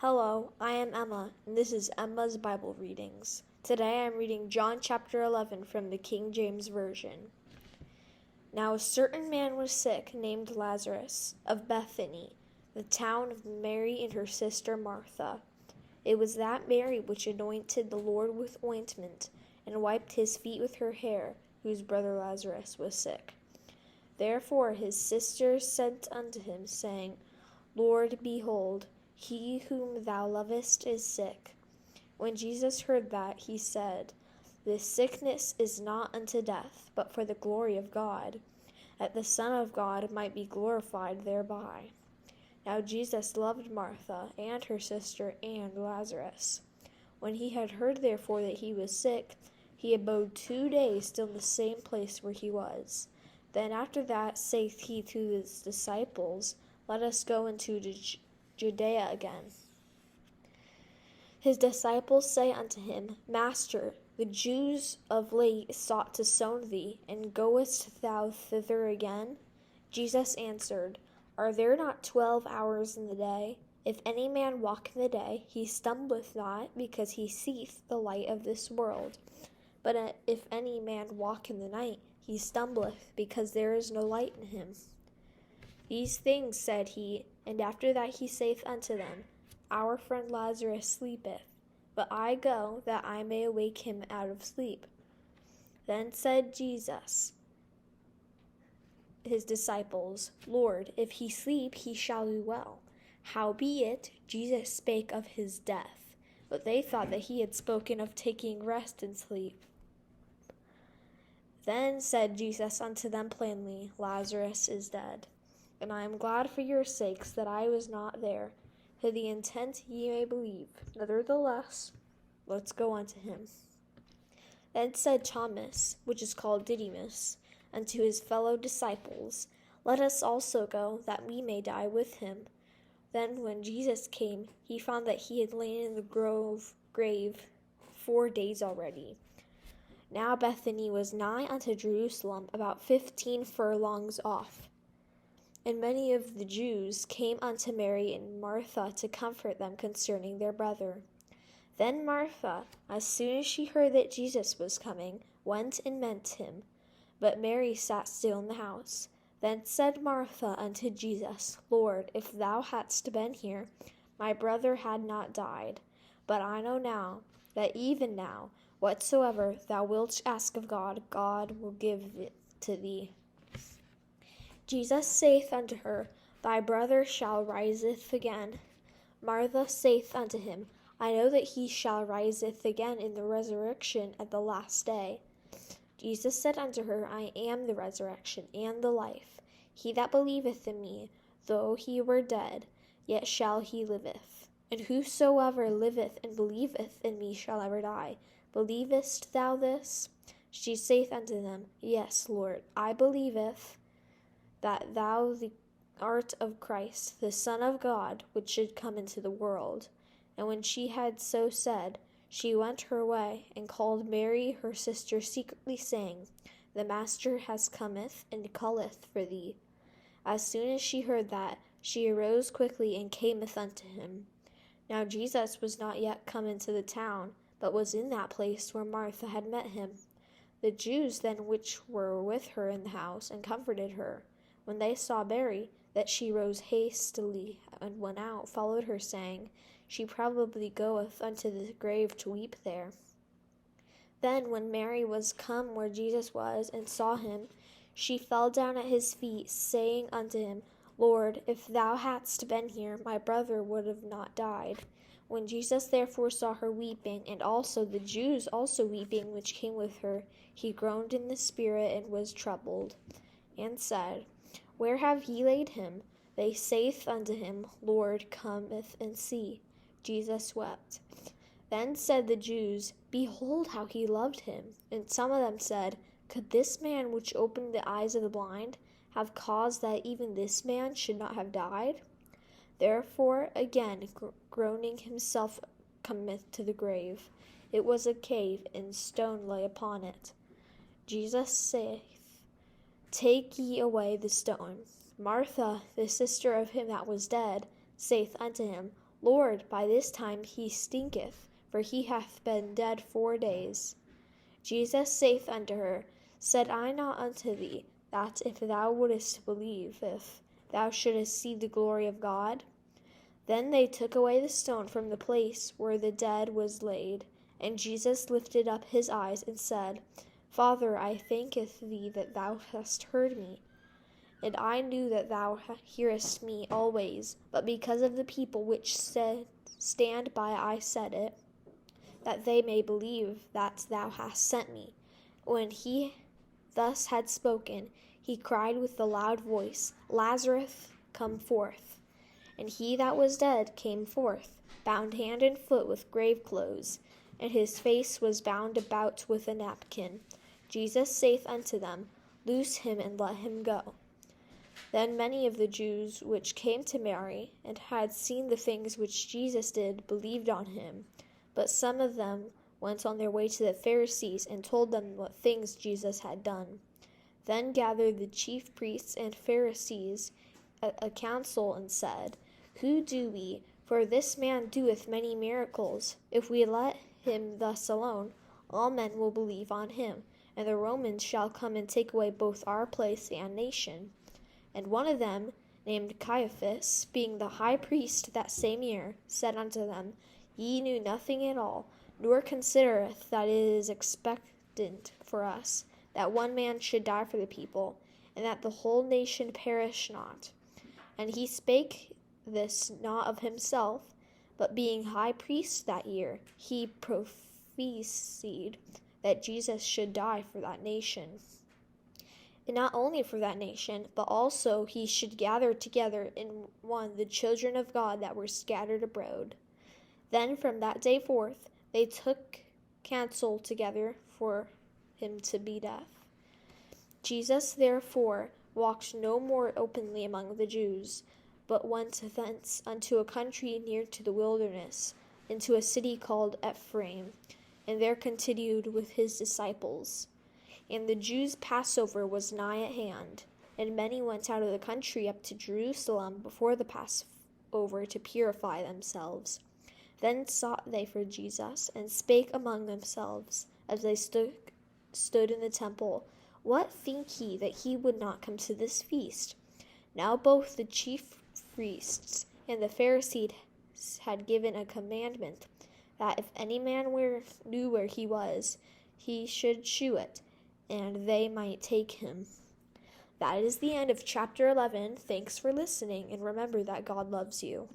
Hello, I am Emma, and this is Emma's Bible Readings. Today I am reading John chapter 11 from the King James Version. Now a certain man was sick, named Lazarus, of Bethany, the town of Mary and her sister Martha. It was that Mary which anointed the Lord with ointment, and wiped his feet with her hair, whose brother Lazarus was sick. Therefore his sisters sent unto him, saying, Lord, behold, he whom thou lovest is sick. When Jesus heard that, he said, This sickness is not unto death, but for the glory of God, that the Son of God might be glorified thereby. Now Jesus loved Martha, and her sister, and Lazarus. When he had heard therefore that he was sick, he abode 2 days still in the same place where he was. Then after that saith he to his disciples, Let us go into Judea again. His disciples say unto him, Master, the Jews of late sought to stone thee, and goest thou thither again? Jesus answered, Are there not 12 hours in the day? If any man walk in the day, he stumbleth not, because he seeth the light of this world. But if any man walk in the night, he stumbleth, because there is no light in him. These things said he, and after that he saith unto them, Our friend Lazarus sleepeth, but I go, that I may awake him out of sleep. Then said Jesus, his disciples, Lord, if he sleep, he shall do well. Howbeit, Jesus spake of his death, but they thought that he had spoken of taking rest and sleep. Then said Jesus unto them plainly, Lazarus is dead. And I am glad for your sakes that I was not there, to the intent ye may believe. Nevertheless, let's go unto him. Then said Thomas, which is called Didymus, unto his fellow disciples, Let us also go, that we may die with him. Then when Jesus came, he found that he had lain in the grave 4 days already. Now Bethany was nigh unto Jerusalem, about 15 furlongs off. And many of the Jews came unto Mary and Martha to comfort them concerning their brother. Then Martha, as soon as she heard that Jesus was coming, went and met him. But Mary sat still in the house. Then said Martha unto Jesus, Lord, if thou hadst been here, my brother had not died. But I know now, that even now, whatsoever thou wilt ask of God, God will give it to thee. Jesus saith unto her, Thy brother shall riseth again. Martha saith unto him, I know that he shall riseth again in the resurrection at the last day. Jesus said unto her, I am the resurrection and the life. He that believeth in me, though he were dead, yet shall he liveth. And whosoever liveth and believeth in me shall never die. Believest thou this? She saith unto them, Yes, Lord, I believeth that thou art of Christ, the Son of God, which should come into the world. And when she had so said, she went her way, and called Mary her sister secretly, saying, The Master cometh, and calleth for thee. As soon as she heard that, she arose quickly, and cameth unto him. Now Jesus was not yet come into the town, but was in that place where Martha had met him. The Jews then which were with her in the house, and comforted her, when they saw Mary, that she rose hastily and went out, followed her, saying, She probably goeth unto the grave to weep there. Then when Mary was come where Jesus was, and saw him, she fell down at his feet, saying unto him, Lord, if thou hadst been here, my brother would have not died. When Jesus therefore saw her weeping, and also the Jews also weeping which came with her, he groaned in the spirit, and was troubled, and said, Where have ye laid him? They saith unto him, Lord, cometh and see. Jesus wept. Then said the Jews, Behold how he loved him. And some of them said, Could this man which opened the eyes of the blind have caused that even this man should not have died? Therefore again groaning himself cometh to the grave. It was a cave, and stone lay upon it. Jesus saith, Take ye away the stone. Martha, the sister of him that was dead, saith unto him, Lord, by this time he stinketh, for he hath been dead 4 days. Jesus saith unto her, Said I not unto thee, that if thou wouldest believe, if thou shouldest see the glory of God? Then they took away the stone from the place where the dead was laid. And Jesus lifted up his eyes and said, Father, I thanketh thee that thou hast heard me. And I knew that thou hearest me always, but because of the people which stand by I said it, that they may believe that thou hast sent me. When he thus had spoken, he cried with a loud voice, Lazarus, come forth. And he that was dead came forth, bound hand and foot with grave clothes, and his face was bound about with a napkin. Jesus saith unto them, Loose him and let him go. Then many of the Jews which came to Mary, and had seen the things which Jesus did, believed on him. But some of them went on their way to the Pharisees, and told them what things Jesus had done. Then gathered the chief priests and Pharisees a council, and said, Who do we? For this man doeth many miracles. If we let him thus alone, all men will believe on him, and the Romans shall come and take away both our place and nation. And one of them, named Caiaphas, being the high priest that same year, said unto them, Ye knew nothing at all, nor considereth that it is expectant for us that one man should die for the people, and that the whole nation perish not. And he spake this not of himself, but being high priest that year, he prophesied that Jesus should die for that nation. And not only for that nation, but also he should gather together in one the children of God that were scattered abroad. Then from that day forth they took counsel together for him to be death. Jesus therefore walked no more openly among the Jews, but went thence unto a country near to the wilderness, into a city called Ephraim, and there continued with his disciples. And the Jews' Passover was nigh at hand, and many went out of the country up to Jerusalem before the Passover to purify themselves. Then sought they for Jesus, and spake among themselves, as they stood in the temple, What think ye that he would not come to this feast? Now both the chief priests and the Pharisees had given a commandment, that if any man knew where he was, he should shew it, and they might take him. That is the end of chapter 11. Thanks for listening, and remember that God loves you.